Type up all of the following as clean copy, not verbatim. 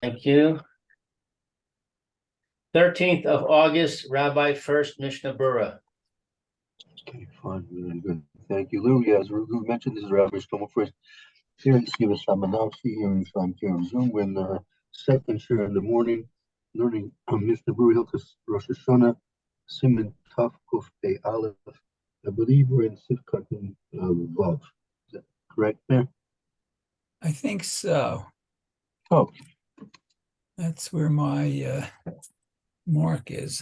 Thank you. 13th of August, Rabbi Furst, Mishna Berura. Okay, fine, really good. Thank you, Lou. Yeah, as Lou mentioned, this is Rabbi Shlomo Furst. Here, give us some announcement here in Zoom. When second share in the morning, learning Mishnah Berura Hilchos Rosh Hashanah, Siman Taf Kuf Pei Aleph. I believe we're in Sivkat Vav. Is that correct there? I think so. Oh, That's where my mark is.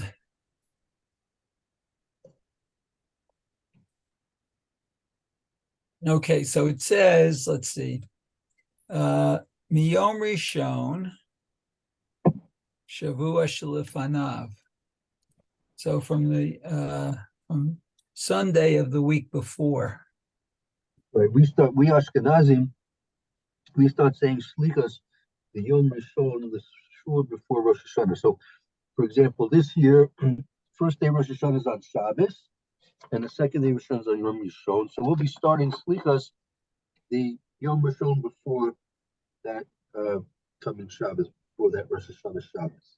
Okay, so it says, let's see, Miyom Rishon, Shavua Shalifanav. So from Sunday of the week before. right. We Ashkenazim, we start saying Selichos, the Yom Rishon, the shul before Rosh Hashanah. So, for example, this year, first day Rosh Hashanah is on Shabbos, and the second day Rosh Hashanah is on Yom Rishon. So we'll be starting Selichos, the Yom Rishon before that coming Shabbos, before that Rosh Hashanah Shabbos.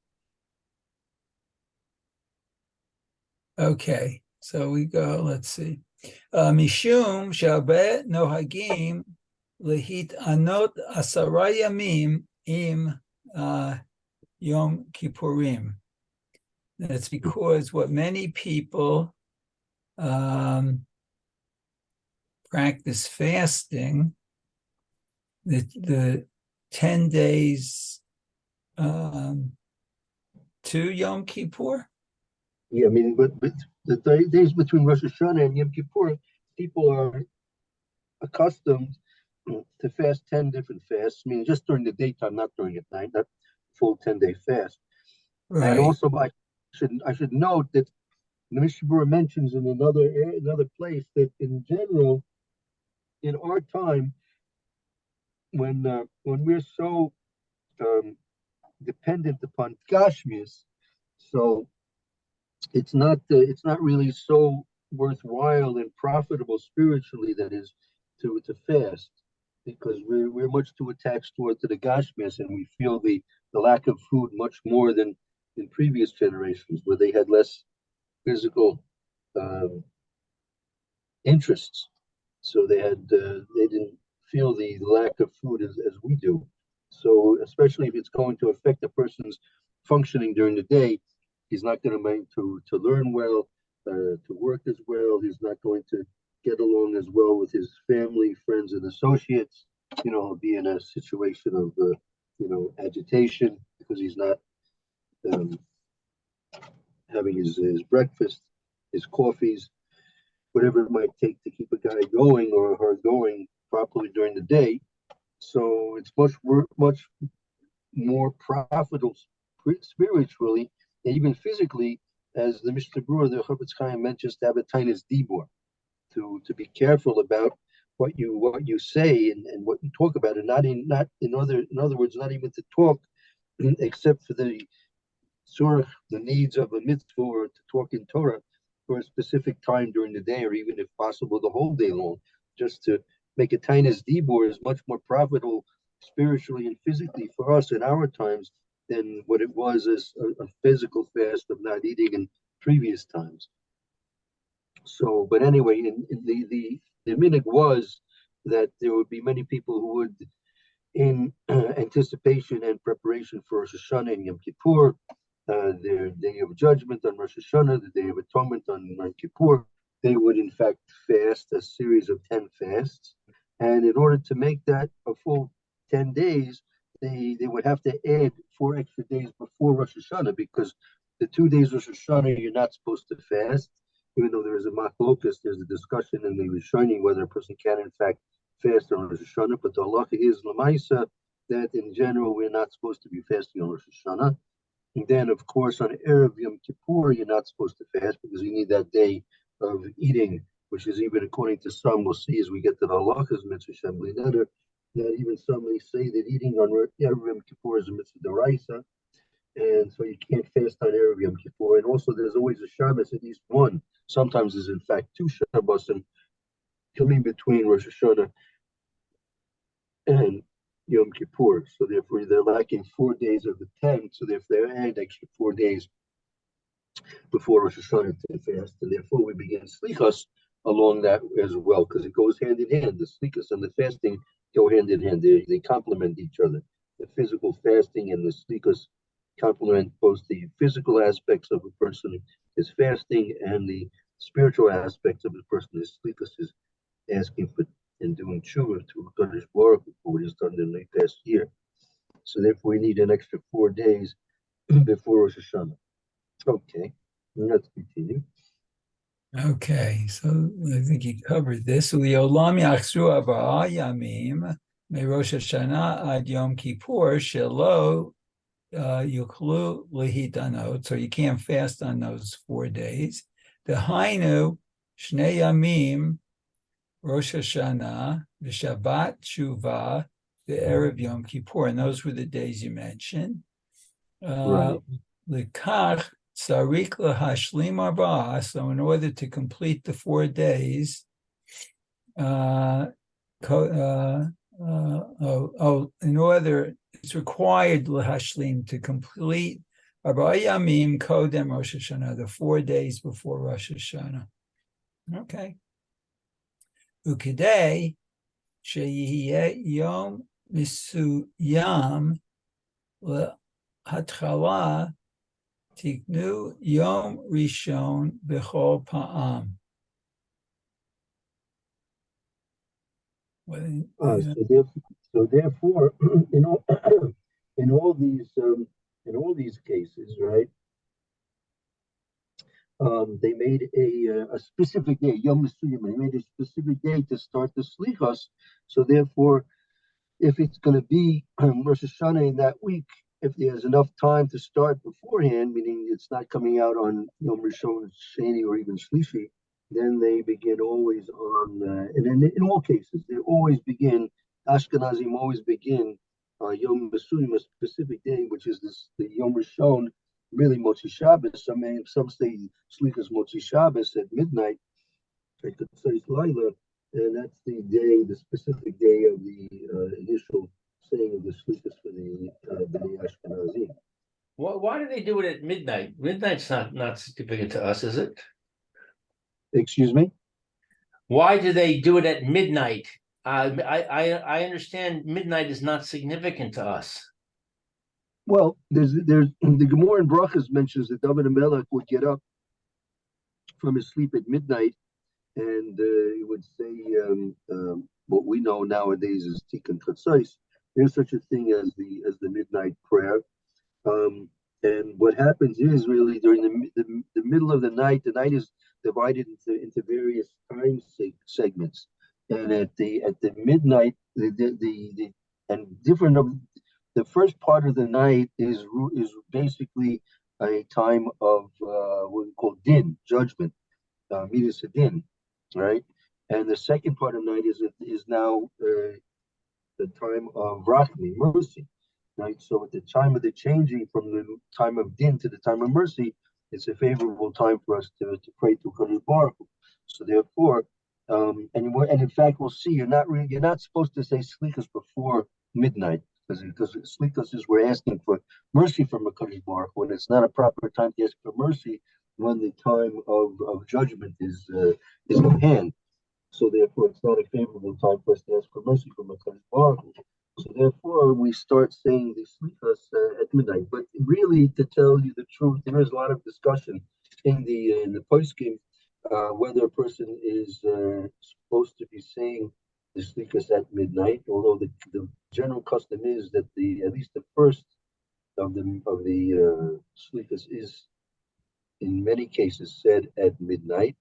Okay, so we go, let's see. Mishum Shabbat Nohagim Lehit Anot Asara Yamim Im Yom Kippurim. That's because what many people practice fasting, the 10 days to Yom Kippur. Yeah, I mean, but the days between Rosh Hashanah and Yom Kippur, people are accustomed to fast 10 different fasts, I mean, just during the daytime, not during at night, not full 10-day fast. Right. And also, I should note that the Mishnah Berura mentions in another place that in general, in our time, when we're so dependent upon Gashmias, so it's not really so worthwhile and profitable spiritually, that is, to fast, because we're much too attached to the Gashmias, and we feel the lack of food much more than in previous generations, where they had less physical interests, so they didn't feel the lack of food as we do. So especially if it's going to affect a person's functioning during the day, he's not going to learn well, to work as well. He's not going to get along as well with his family, friends, and associates. He'll be in a situation of agitation because he's not having his breakfast, his coffees, whatever it might take to keep a guy going or her going properly during the day. So it's much more profitable spiritually and even physically, as the Mishnah Berura, the Chofetz Chaim mentions, to have a tainis dibur, to be careful about what you say and what you talk about, and in other words, not even to talk except for the needs of a mitzvah, or to talk in Torah for a specific time during the day, or even if possible the whole day long. Just to make a tainis dibur is much more profitable spiritually and physically for us in our times than what it was as a physical fast of not eating in previous times. So, but anyway, the minhag was that there would be many people who would, in anticipation and preparation for Rosh Hashanah and Yom Kippur, their Day of Judgment on Rosh Hashanah, the Day of Atonement on Yom Kippur, they would in fact fast a series of 10 fasts. And in order to make that a full 10 days, they would have to add 4 extra days before Rosh Hashanah, because the 2 days Rosh Hashanah you're not supposed to fast, even though there is a machlokas, there's a discussion in the Rishonim whether a person can in fact fast on Rosh Hashanah, but the halacha is l'maisa that in general we're not supposed to be fasting on Rosh Hashanah. And then, of course, on Erev Yom Kippur, you're not supposed to fast because you need that day of eating, which is even according to some, we'll see as we get to the halachas, mitzvah shembli neder, that even some may say that eating on Erev Yom Kippur is a mitzvah d'oraisa, and so you can't fast on Erev Yom Kippur. And also, there's always a Shabbos, at least one. Sometimes there's in fact 2 Shabbos, and coming between Rosh Hashanah and Yom Kippur. So therefore, they're lacking 4 days of the 10. So therefore, they add extra 4 days before Rosh Hashanah to fast, and therefore we begin Selichos along that as well, because it goes hand in hand. The Selichos and the fasting go hand in hand. They complement each other. The physical fasting and the Selichos complement both the physical aspects of a person is fasting and the spiritual aspects of a person is Selichos is asking for and doing tshuva to Kadosh Baruch Hu for what he's done in the past year. So therefore, we need an extra 4 days before Rosh Hashanah. Okay, let's continue. Okay, so I think you covered this. U'yolam yachzru arba'a yamim meRosh Hashanah ad Yom Kippur shelo yuklu lihidanot. So you can't fast on those 4 days. Dehainu shnei yamim Rosh Hashanah v'Shabbat Tshuva ve'erev Yom Kippur, and those were the days you mentioned. Right. L'kach Tzarik lahashlim arba'ah. So in order to complete the 4 days, in order, it's required lahashlim to complete arba'a yamim kodem Rosh Hashanah, the 4 days before Rosh Hashanah. Okay. Ukidei sheyihye yom misuyam lehatchala tiknu yom rishon b'chol pa'am. So therefore, in all in all these cases, right? They made a specific day, Yom Mesuyim. They made a specific day to start the Slichos. So therefore, if it's going to be Rosh Hashanah in that week, if there's enough time to start beforehand, meaning it's not coming out on Yom Rishon, Sheni, or even Shlishi, then they begin always on, and in all cases, they always begin, Ashkenazim always begin Yom Mesuyim, a specific day, which is the Yom Rishon, really Motzi Shabbos. Some say Slichos Motzi Shabbos at midnight. I could say Laila, and that's the day, the specific day of the initial saying of the Slichos for the Bnei Ashkenazim. Why do they do it at midnight? Midnight's not significant to us, is it? Excuse me? Why do they do it at midnight? I understand midnight is not significant to us. Well, there's the Gemara in Brachas mentions that David HaMelech would get up from his sleep at midnight, and he would say what we know nowadays is Tikkun Chatzos. There's such a thing as the midnight prayer, and what happens is really during the middle of the night is divided into various time segments, and at the midnight and different of the first part of the night is basically a time of what we call din, judgment, midas din, right? And the second part of the night is now the time of rachmi, mercy, right? So at the time of the changing from the time of din to the time of mercy, it's a favorable time for us to pray to Kadosh Baruch Hu. So therefore, and in fact, we'll see you're not supposed to say slichos before midnight, because slichos is we're asking for mercy from Kadosh Baruch Hu, and it's not a proper time to ask for mercy when the time of judgment is at hand. So therefore, it's not a favorable time for us to ask for mercy from Kadosh Baruch Hu. So therefore, we start saying the slichos at midnight. But really, to tell you the truth, there is a lot of discussion in the poskim whether a person is supposed to be saying the slichos at midnight. Although the general custom is that at least the first of the slichos is in many cases said at midnight.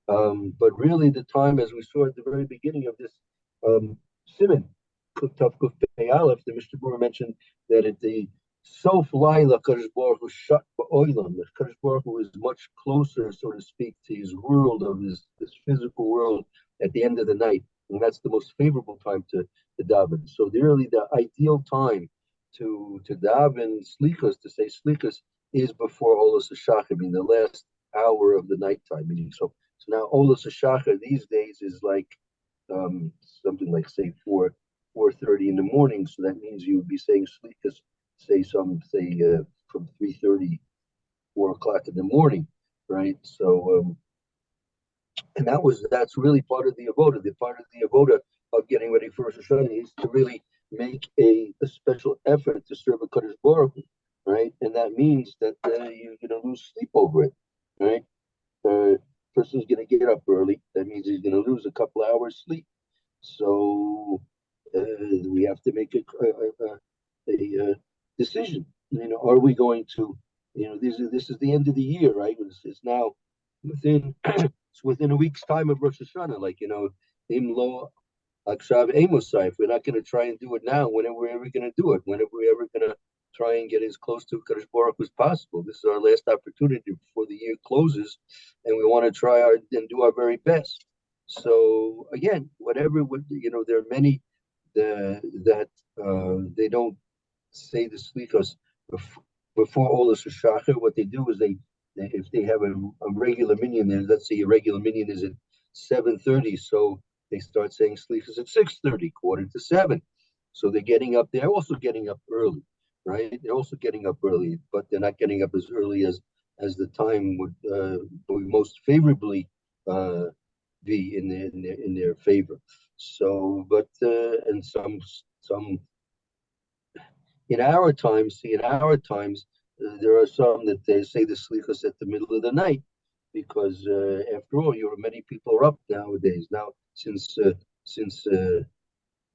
But really, the time, as we saw at the very beginning of this Simon, Tav Kuf Pei Aleph, the Mishnah Berura mentioned that at the Sof Laila, Kadosh Baruch Hu shut Oilam. The Kadosh Baruch Hu is much closer, so to speak, to his world of this physical world at the end of the night, and that's the most favorable time to daven. So really, the ideal time to daven slichos, to say slichos, is before Olas HaShachar, I mean the last hour of the nighttime. Meaning so now Olas HaShachar these days is like something like say 4 4:30 in the morning. So that means you would be saying Selichos, say from 3:30, 4 o'clock in the morning, right? So and that's really part of the avoda. The part of the avoda of getting ready for Rosh Hashanah is to really make a special effort to serve a Kadosh Baruch Hu, right? And that means that you're going to lose sleep over it, right? Person's going to get up early. That means he's going to lose a couple hours sleep. So we have to make a decision. Are we going to? This is the end of the year, right? It's now within it's within a week's time of Rosh Hashanah. Like Im lo akshav emosai. If we're not going to try and do it now, when are we ever going to do it? When are we ever going to try and get as close to Kadosh Baruch as possible? This is our last opportunity before the year closes, and we want to try and do our very best. So again, whatever there are many that they don't say the slichos before all the shachar. What they do is if they have a regular minyan, let's say a regular minyan is at 7:30, so they start saying slichos at 6:30, 6:45. So they're getting up. They're also getting up early, right? They're also getting up early, but they're not getting up as early as the time would most favorably be in their favor. So, but and some in our times, there are some that they say the slichos at the middle of the night, because after all, many people are up nowadays. Now, since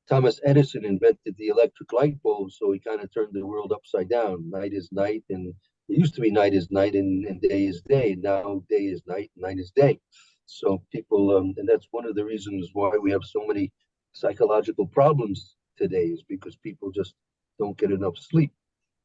Thomas Edison invented the electric light bulb, so he kind of turned the world upside down. Night is night, and it used to be night is night and day is day. Now day is night, night is day. So people, and that's one of the reasons why we have so many psychological problems today, is because people just don't get enough sleep,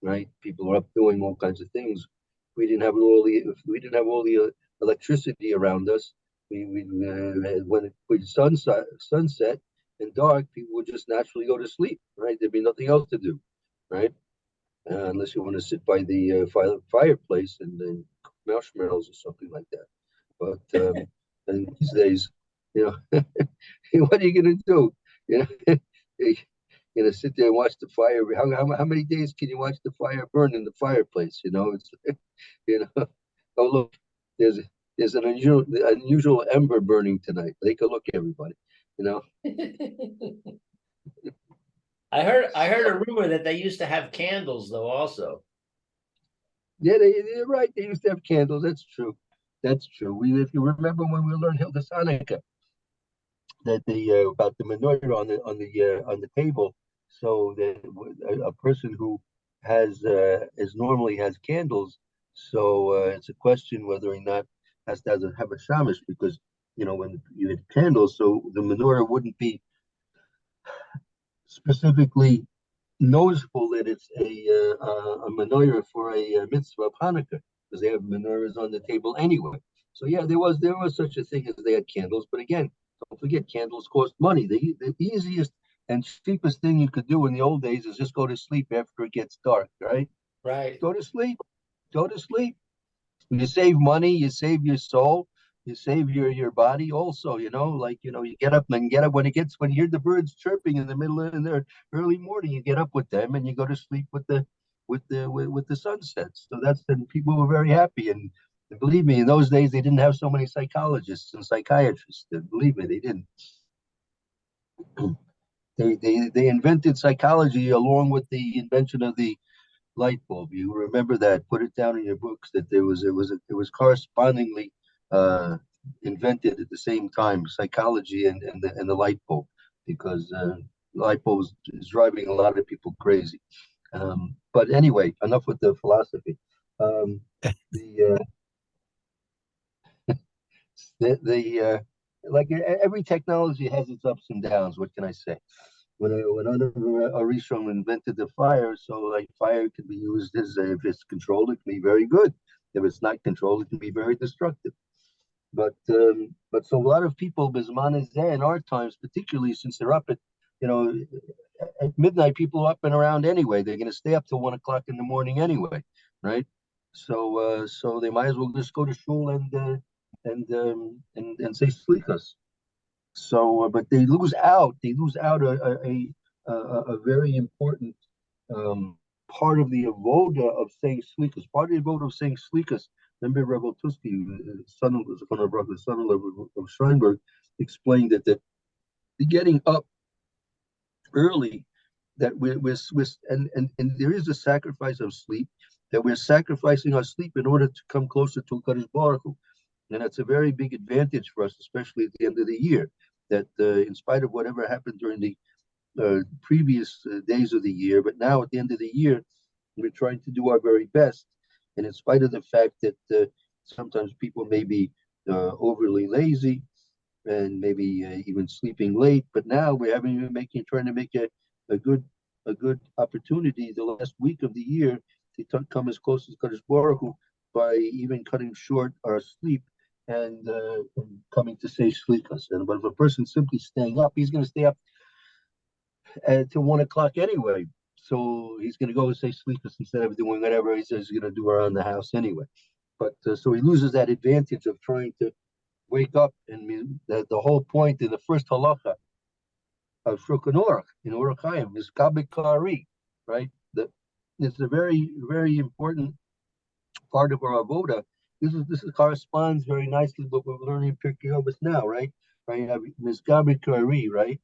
right? People are up doing all kinds of things. If we didn't have all the electricity around us, when sunset and dark, people would just naturally go to sleep, right? There'd be nothing else to do, right? Unless you want to sit by the fireplace and then cook marshmallows or something like that. But and these days, you know, what are you going to do? You know, you're going to sit there and watch the fire. How many days can you watch the fire burn in the fireplace? It's oh look, there's there's an unusual ember burning tonight. Take a look, everybody. You know. I heard a rumor that they used to have candles though also. Yeah, they're right. They used to have candles. That's true. That's true. If you remember when we learned Hilchos Hanukkah, that the about the menorah on the table, so that a person who normally has candles, so it's a question whether or not has to have a shamish, because when you had candles, so the menorah wouldn't be specifically noticeable that it's a menorah for a mitzvah of Hanukkah, because they have menorahs on the table anyway. So yeah, there was such a thing as they had candles, but again, don't forget, candles cost money. The easiest and cheapest thing you could do in the old days is just go to sleep after it gets dark, right? Right. Go to sleep. Go to sleep. You save money, you save your soul, you save your body also, you get up when you hear the birds chirping in the middle of in the early morning, you get up with them and you go to sleep with the sunsets. So and people were very happy. And believe me, in those days they didn't have so many psychologists and psychiatrists. Believe me, they didn't. They invented psychology along with the invention of the light bulb. You remember that? Put it down in your books that it was correspondingly invented at the same time, psychology and the light bulb, because light bulb is driving a lot of people crazy. But anyway, enough with the philosophy. The the like every technology has its ups and downs. What can I say? When Arishon invented the fire, so like fire can be used as if it's controlled, it can be very good. If it's not controlled, it can be very destructive. But so a lot of people, Bisman is there in our times, particularly since they're up at midnight, people are up and around anyway. They're going to stay up till 1 o'clock in the morning anyway, right? So they might as well just go to shul and say slichas. So, but they lose out. They lose out a very important part of the avoda of saying Selichos. Part of the avoda of saying Selichos. Remember, Rebbe Tusky, son of Steinberg, explained that the getting up early, that we're and there is a sacrifice of sleep, that we're sacrificing our sleep in order to come closer to Kadosh Baruch Hu. And that's a very big advantage for us, especially at the end of the year, that in spite of whatever happened during the previous days of the year, but now at the end of the year, we're trying to do our very best. And in spite of the fact that sometimes people may be overly lazy and maybe even sleeping late, but now we're trying to make a good opportunity the last week of the year to come as close as Kadosh Baruch Hu by even cutting short our sleep and coming to say Selichos. And but if a person's simply staying up, he's going to stay up till 1 o'clock anyway. So he's going to go and say Selichos instead of doing whatever he says he's going to do around the house anyway. But so he loses that advantage of trying to wake up. And the whole point in the first halacha of Shulchan Aruch in Orach Chaim is Kabik Kari, right? That it's a very, very important part of our avoda. This corresponds very nicely with what we're learning in Pirkei Avos now, right? Right, you have Mizgabik Kari, right?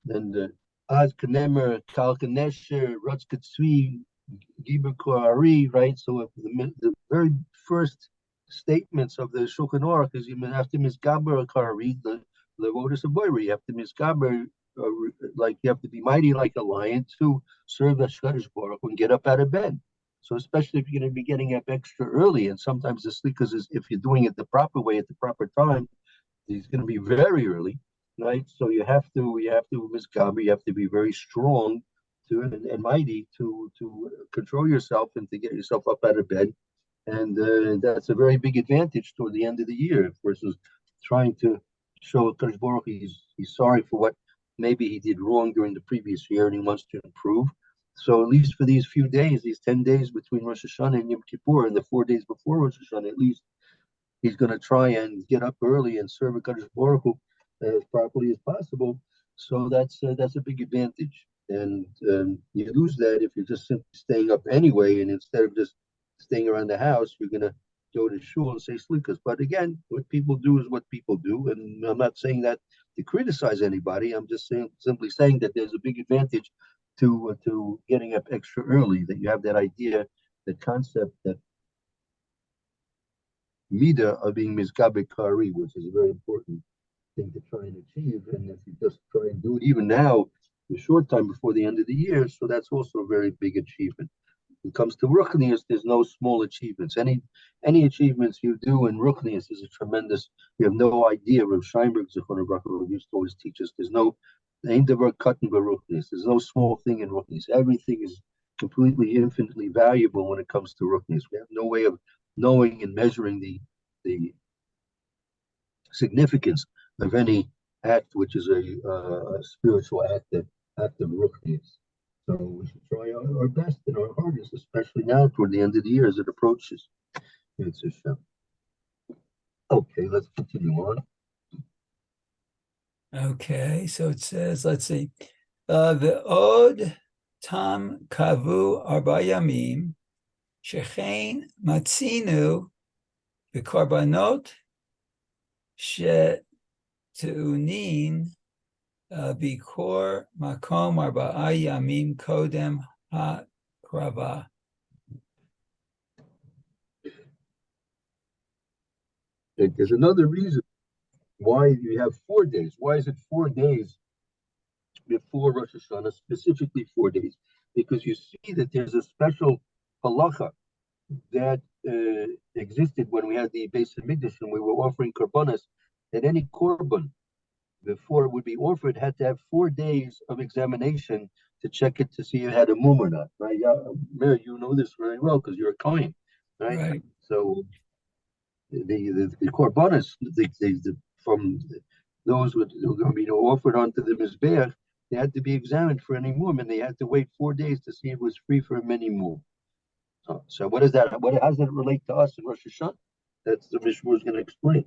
And Az Kanemer, Kal Kanesher, Rutz Katzvi, Giber Kari, right? So the very first statements of the Shulchan Aruch is you have to Mizgaber Kari, the avodas of Berura. You have to Mizgaber, like you have to be mighty like a lion to serve the Shkadosh Baruch Hu and get up out of bed. So especially if you're going to be getting up extra early, and sometimes the Selichos is, if you're doing it the proper way at the proper time, it's going to be very early, right? So you have to misgaber, you have to be very strong and mighty to control yourself and to get yourself up out of bed. And that's a very big advantage toward the end of the year versus trying to show Kadosh Baruch Hu he's sorry for what maybe he did wrong during the previous year and he wants to improve. So at least for these few days, these 10 days between Rosh Hashanah and Yom Kippur, and the 4 days before Rosh Hashanah, at least he's going to try and get up early and serve a Kadosh Baruch Hu as properly as possible. So that's a big advantage. And you lose that if you're just simply staying up anyway, and instead of just staying around the house, you're going to go to shul and say Selichos. But again, what people do is what people do, and I'm not saying that to criticize anybody. I'm just simply saying that there's a big advantage to getting up extra early. That you have that idea, that concept, that midah of being mizgabek kari, which is a very important thing to try and achieve. And if you just try and do it even now, a short time before the end of the year, so that's also a very big achievement. When it comes to ruchnius, there's no small achievements. Any achievements you do in ruchnius is a tremendous. You have no idea. Rav Steinberg Zichrono Bracha used to always teach us. There's no ruchnius. There's no small thing in ruchnius. Everything is completely, infinitely valuable when it comes to ruchnius. We have no way of knowing and measuring the significance of any act which is a spiritual act of ruchnius. So we should try our best and our hardest, especially now toward the end of the year as it approaches. It's a show. Okay, let's continue on. Okay, so it says, let's see, the od tam kavu arba yamim shechein matzinu v'korbanot she'tunin bikor makom arba'a yamim kodem ha'krava. There's another reason why you have 4 days. Why is it 4 days before Rosh Hashanah, specifically 4 days? Because you see that there's a special halacha that existed when we had the Beis Hamikdash and we were offering korbanos, that any korban, before it would be offered, had to have 4 days of examination to check it to see if it had a mum or not, right? Yeah, Mary, you know this very well because you're a Kohen, right? Right. So the korbanos, from those who are going to be offered onto the mizbeach, they had to be examined for any mum, and they had to wait 4 days to see if it was free from any mum. So what is that? How does that relate to us in Rosh Hashanah? That's the Mishna is going to explain.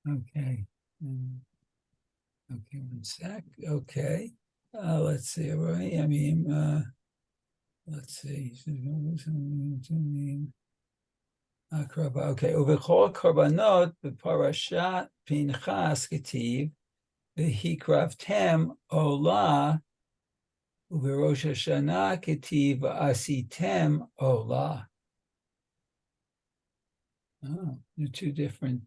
Okay. Okay, one sec. Okay. Let's see. Right? I mean, let's see. Okay. Uvechol korbanot b'parashat Pinchas ketiv v'hikravtem olah uverosh Hashanah ketiv asitem olah. Oh, they're two different.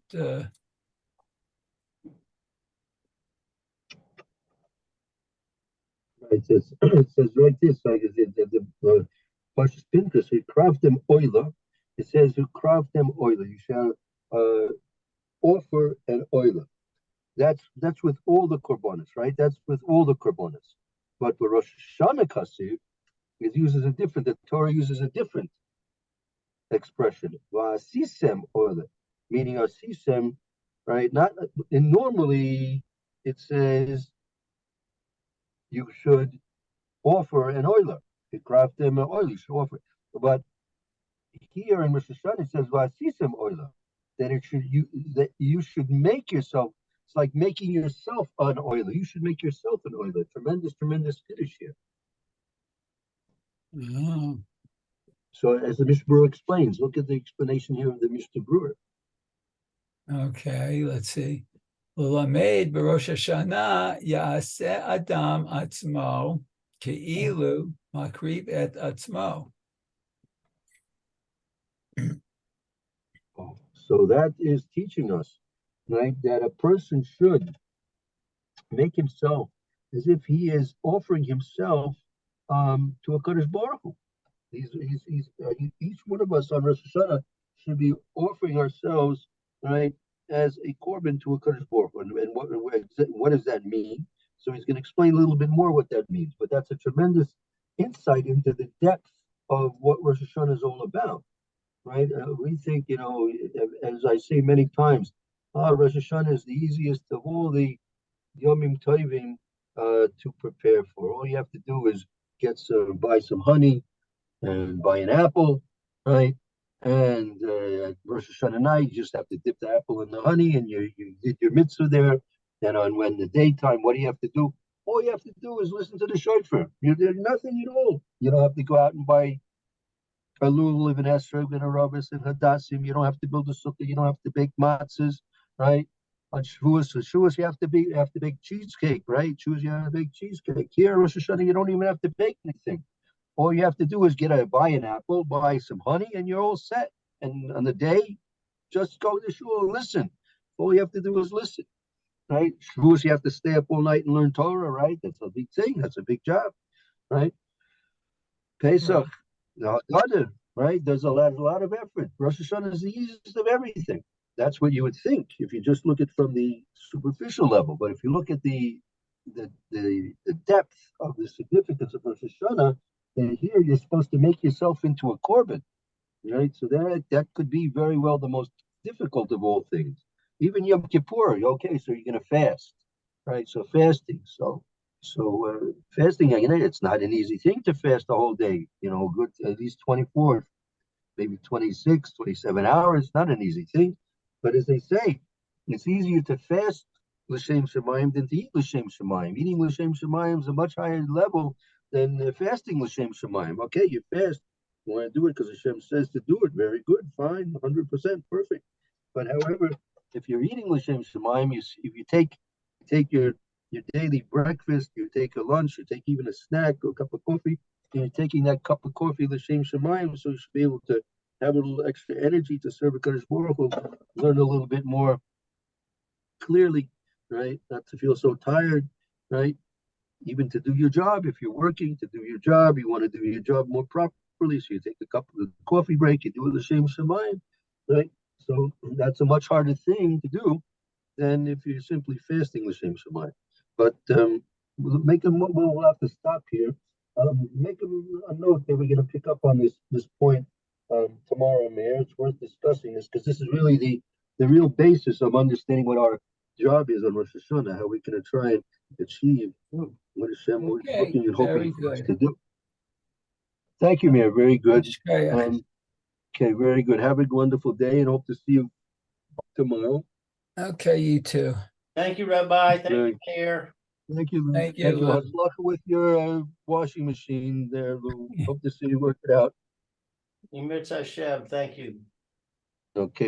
It says right this, like the Pashas Pinchas, he craft them oiler. It says you craft them oiler. You shall offer an oiler. That's with all the korbanos, right? That's with all the korbanos. But for Rosh Hashanah Kasiv, it uses a different. The Torah uses a different expression. Va'asisem oiler, meaning asisem, right? Not and normally it says you should offer an oiler. You craft them an oiler, you should offer. But here in Rosh Hashanah it says va'asisem oiler, that it should that you should make yourself. It's like making yourself an oiler. You should make yourself an oiler. Tremendous, tremendous finish here. Oh, So as the Mishnah explains, look at the explanation here of the Mishnah Brewer. okay, let's see. L'lamed b'Rosh Hashanah ya'aseh Adam atzmo ke'ilu makriv et atzmo. So that is teaching us, right, that a person should make himself as if he is offering himself to a Kadosh Baruch Hu. Each one of us on Rosh Hashanah should be offering ourselves, right, as a korban to a Kadosh Baruch Hu. And what does that mean? So he's going to explain a little bit more what that means. But that's a tremendous insight into the depth of what Rosh Hashanah is all about, right? We think, as I say many times, Rosh Hashanah is the easiest of all the Yomim Tovim to prepare for. All you have to do is buy some honey and buy an apple, right? And Rosh Hashanah night, you just have to dip the apple in the honey, and you did your mitzvah there. Then when the daytime, what do you have to do? All you have to do is listen to the shofar. You did nothing at all. You don't have to go out and buy a lulav and esrog and a rubis and hadassim. You don't have to build a sukkah. You don't have to bake matzahs, right? On Shavuos, you have to bake cheesecake, right? Shavuos, you have to bake cheesecake. Here, Rosh Hashanah, you don't even have to bake anything. All you have to do is buy an apple, buy some honey, and you're all set. And on the day, just go to shul and listen. All you have to do is listen, right? Shavuos, you have to stay up all night and learn Torah, right? That's a big thing. That's a big job, right? Pesach, right? There's a lot of effort. Rosh Hashanah is the easiest of everything. That's what you would think if you just look at from the superficial level. But if you look at the depth of the significance of Rosh Hashanah, then here you're supposed to make yourself into a korban, right? So that could be very well the most difficult of all things. Even Yom Kippur, okay, so you're going to fast, right? So fasting, so fasting, it's not an easy thing to fast the whole day, good at least 24, maybe 26, 27 hours, not an easy thing. But as they say, it's easier to fast l'shem shemayim than to eat l'shem shemayim. Eating l'shem shemayim is a much higher level than fasting l'shem shemayim. Okay, you fast, you want to do it because Hashem says to do it. Very good, fine, 100% perfect. But however, if you're eating l'shem shemayim, if you take your daily breakfast, you take a lunch, you take even a snack or a cup of coffee, and you're taking that cup of coffee l'shem shemayim, so you should be able to have a little extra energy to serve a Kadosh Baruch Hu, learn a little bit more clearly, right? Not to feel so tired, right? Even to do your job, if you're working, to do your job, you want to do your job more properly, so you take a cup of coffee break, you do it l'shem shemayim, right? So that's a much harder thing to do than if you're simply fasting l'shem shemayim. But we'll have to stop here. Make a note that we're going to pick up on this point tomorrow, Mayor. It's worth discussing this because this is really the real basis of understanding what our job is on Rosh Hashanah, how we can try and achieve what Hashem is looking and hoping for us to do. Thank you, Mayor. Very good. Okay, very good. Have a wonderful day and hope to see you tomorrow. Okay, you too. Thank you, Rabbi. Thank you, Mayor. Thank you, Lou. Thank you, And Lou. luck with your washing machine there, Lou. Hope to see you work it out. Emirz Hashem, thank you. Okay.